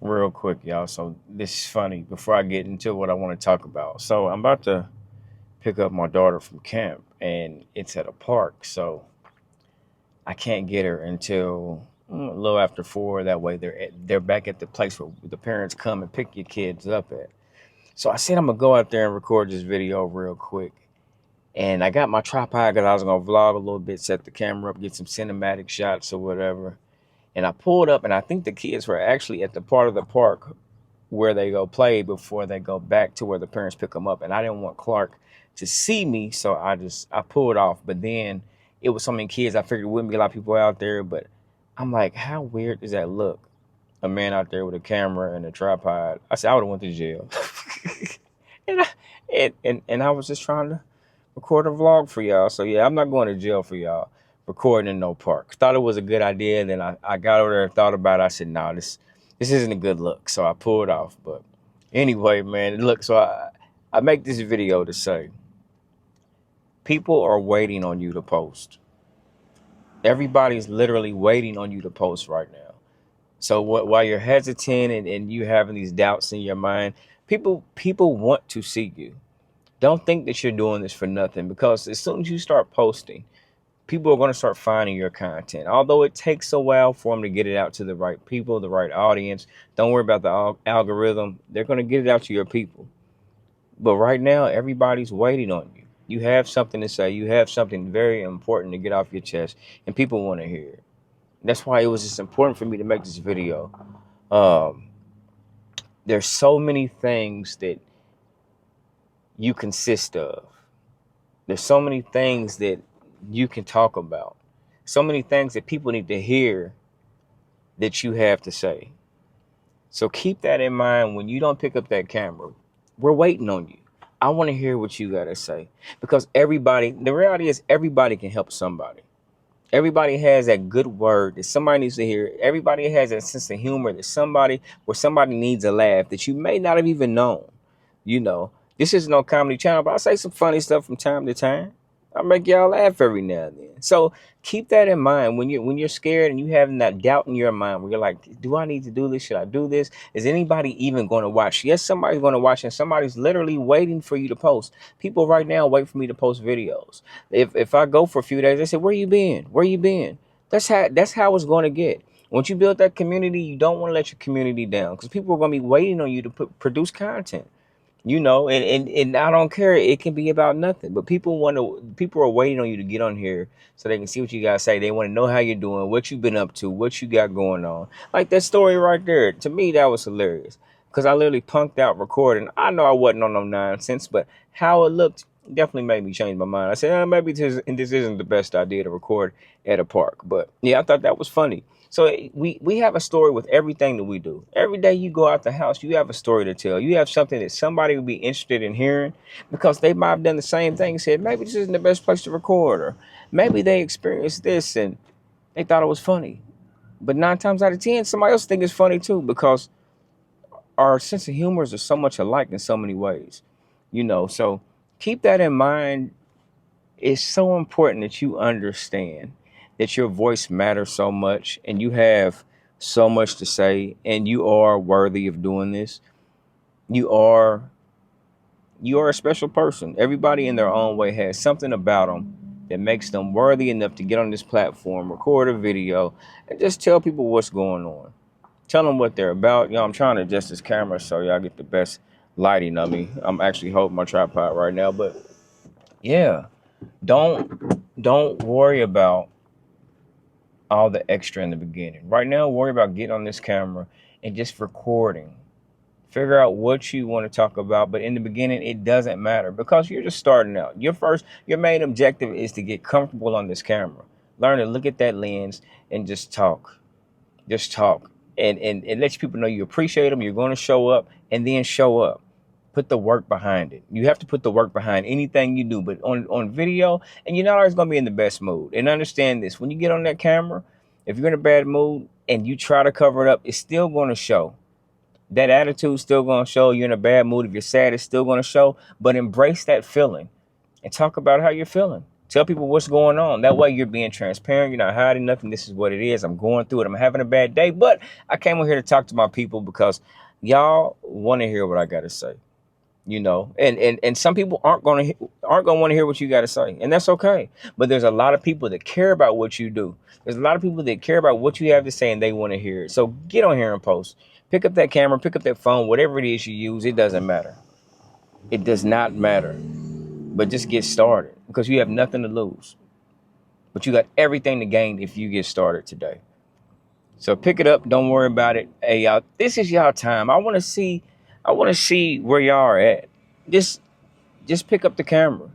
real quick, y'all. So this is funny before I get into what I want to talk about. So I'm about to pick up my daughter from camp and it's at a park. So I can't get her until a little after 4. That way they're back at the place where the parents come and pick your kids up at. So I said I'm gonna go out there and record this video real quick. And I got my tripod because I was gonna vlog a little bit, set the camera up, get some cinematic shots or whatever. And I pulled up, and I think the kids were actually at the part of the park where they go play before they go back to where the parents pick them up. And I didn't want Clark to see me, so I pulled off. But then it was so many kids, I figured it wouldn't be a lot of people out there. But I'm like, how weird does that look? A man out there with a camera and a tripod. I said I would have went to jail. and and I was just trying to record a vlog for y'all. So yeah, I'm not going to jail for y'all recording in no park. Thought it was a good idea. Then I got over there and thought about it. I said, nah, this isn't a good look. So I pulled off. But anyway, man, look, so I make this video to say people are waiting on you to post. Everybody's literally waiting on you to post right now. So while you're hesitant and you having these doubts in your mind, people want to see you. Don't think that you're doing this for nothing, because as soon as you start posting, people are going to start finding your content. Although it takes a while for them to get it out to the right people, the right audience. Don't worry about the algorithm. They're going to get it out to your people. But right now, everybody's waiting on you. You have something to say. You have something very important to get off your chest, and people want to hear it. That's why it was just important for me to make this video. Um, there's so many things that you consist of. There's so many things that you can talk about. So many things that people need to hear that you have to say. So keep that in mind when you don't pick up that camera. We're waiting on you. I want to hear what you got to say, because the reality is everybody can help somebody. Everybody has that good word that somebody needs to hear. Everybody has that sense of humor where somebody needs a laugh that you may not have even known. You know, this is no comedy channel, but I say some funny stuff from time to time. I make y'all laugh every now and then. So keep that in mind when you're scared and you having that doubt in your mind where you're like, do I need to do this? Should I do this? Is anybody even going to watch? Yes, somebody's going to watch, and somebody's literally waiting for you to post. People right now wait for me to post videos. If I go for a few days, they say, where you been? Where you been? That's how it's going to get. Once you build that community, you don't want to let your community down, because people are going to be waiting on you to produce content. And I don't care. It can be about nothing, but people are waiting on you to get on here so they can see what you guys say. They want to know how you're doing, what you've been up to, what you got going on. Like that story right there. To me, that was hilarious, because I literally punked out recording. I know I wasn't on no nonsense, but how it looked definitely made me change my mind. I said, maybe this isn't the best idea to record at a park. But yeah, I thought that was funny. So we have a story with everything that we do. Every day you go out the house, you have a story to tell. You have something that somebody would be interested in hearing, because they might have done the same thing and said, maybe this isn't the best place to record, or maybe they experienced this and they thought it was funny. But 9 times out of 10, somebody else think it's funny too, because our sense of humors are so much alike in so many ways. So keep that in mind. It's so important that you understand that your voice matters so much, and you have so much to say, and you are worthy of doing this. You are a special person. Everybody in their own way has something about them that makes them worthy enough to get on this platform, record a video, and just tell people what's going on. Tell them what they're about. I'm trying to adjust this camera so y'all get the best lighting of me. I'm actually holding my tripod right now, but yeah, don't worry about all the extra in the beginning. Right now, worry about getting on this camera and just recording. Figure out what you want to talk about, but in the beginning, it doesn't matter, because you're just starting out. Your main objective is to get comfortable on this camera. Learn to look at that lens and just talk. Just talk. And let people know you appreciate them. You're going to show up, and then show up. Put the work behind it. You have to put the work behind anything you do, but on video, and you're not always going to be in the best mood. And understand this, when you get on that camera, if you're in a bad mood and you try to cover it up, it's still going to show. That attitude's still going to show. You're in a bad mood. If you're sad, it's still going to show. But embrace that feeling and talk about how you're feeling. Tell people what's going on. That way you're being transparent. You're not hiding nothing. This is what it is. I'm going through it. I'm having a bad day. But I came over here to talk to my people because y'all want to hear what I got to say. You know, and some people aren't gonna want to hear what you got to say, and that's okay. But there's a lot of people that care about what you do. There's a lot of people that care about what you have to say, and they want to hear it. So get on here and post. Pick up that camera, pick up that phone, whatever it is you use. It doesn't matter. It does not matter. But just get started because you have nothing to lose. But you got everything to gain if you get started today. So pick it up. Don't worry about it. Hey, y'all, this is y'all time. I want to see where y'all are at. Just pick up the camera.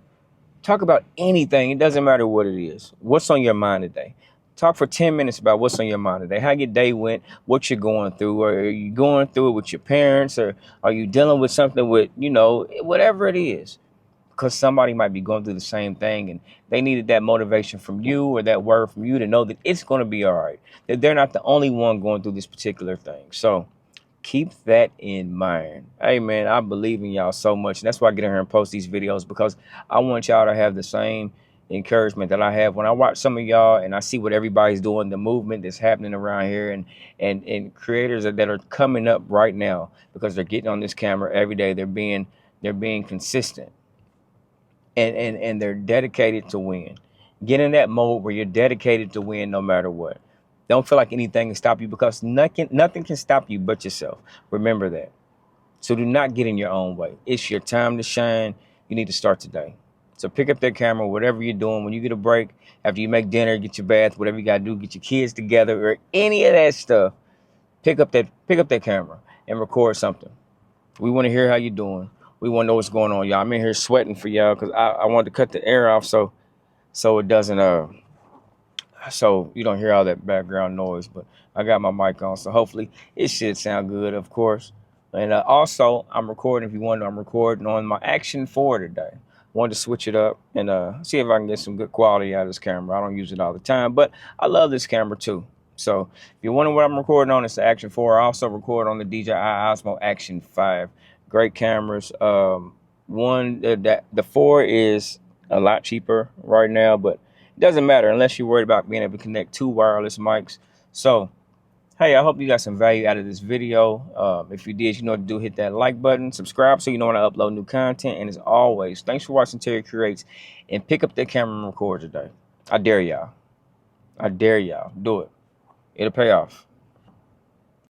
Talk about anything. It doesn't matter what it is. What's on your mind today? Talk for 10 minutes about what's on your mind today. How your day went, what you're going through. Or are you going through it with your parents? Or are you dealing with something with, whatever it is? Because somebody might be going through the same thing and they needed that motivation from you or that word from you to know that it's going to be all right. That they're not the only one going through this particular thing. So keep that in mind. Hey, man, I believe in y'all so much. And that's why I get in here and post these videos, because I want y'all to have the same encouragement that I have when I watch some of y'all and I see what everybody's doing, the movement that's happening around here, and creators that are coming up right now because they're getting on this camera every day. They're being consistent. And they're dedicated to win. Get in that mode where you're dedicated to win no matter what. Don't feel like anything can stop you, because nothing can stop you but yourself. Remember that. So do not get in your own way. It's your time to shine. You need to start today. So pick up that camera, whatever you're doing. When you get a break, after you make dinner, get your bath, whatever you got to do, get your kids together or any of that stuff, pick up that camera and record something. We want to hear how you're doing. We want to know what's going on, y'all. I'm in here sweating for y'all because I wanted to cut the air off so it doesn't so you don't hear all that background noise. But I got my mic on, so hopefully it should sound good, of course. And also, I'm recording. If you want to, I'm recording on my Action 4 today. Wanted to switch it up and see if I can get some good quality out of this camera. I don't use it all the time, but I love this camera too. So if you're wondering what I'm recording on, it's the Action 4. I also record on the DJI Osmo Action 5. Great cameras. The 4 is a lot cheaper right now, but it doesn't matter unless you're worried about being able to connect 2 wireless mics. So, hey, I hope you got some value out of this video. If you did, you know what to do. Hit that like button, subscribe so you know when I upload new content. And as always, thanks for watching Terry Creates, and pick up that camera and record today. I dare y'all. Do it. It'll pay off.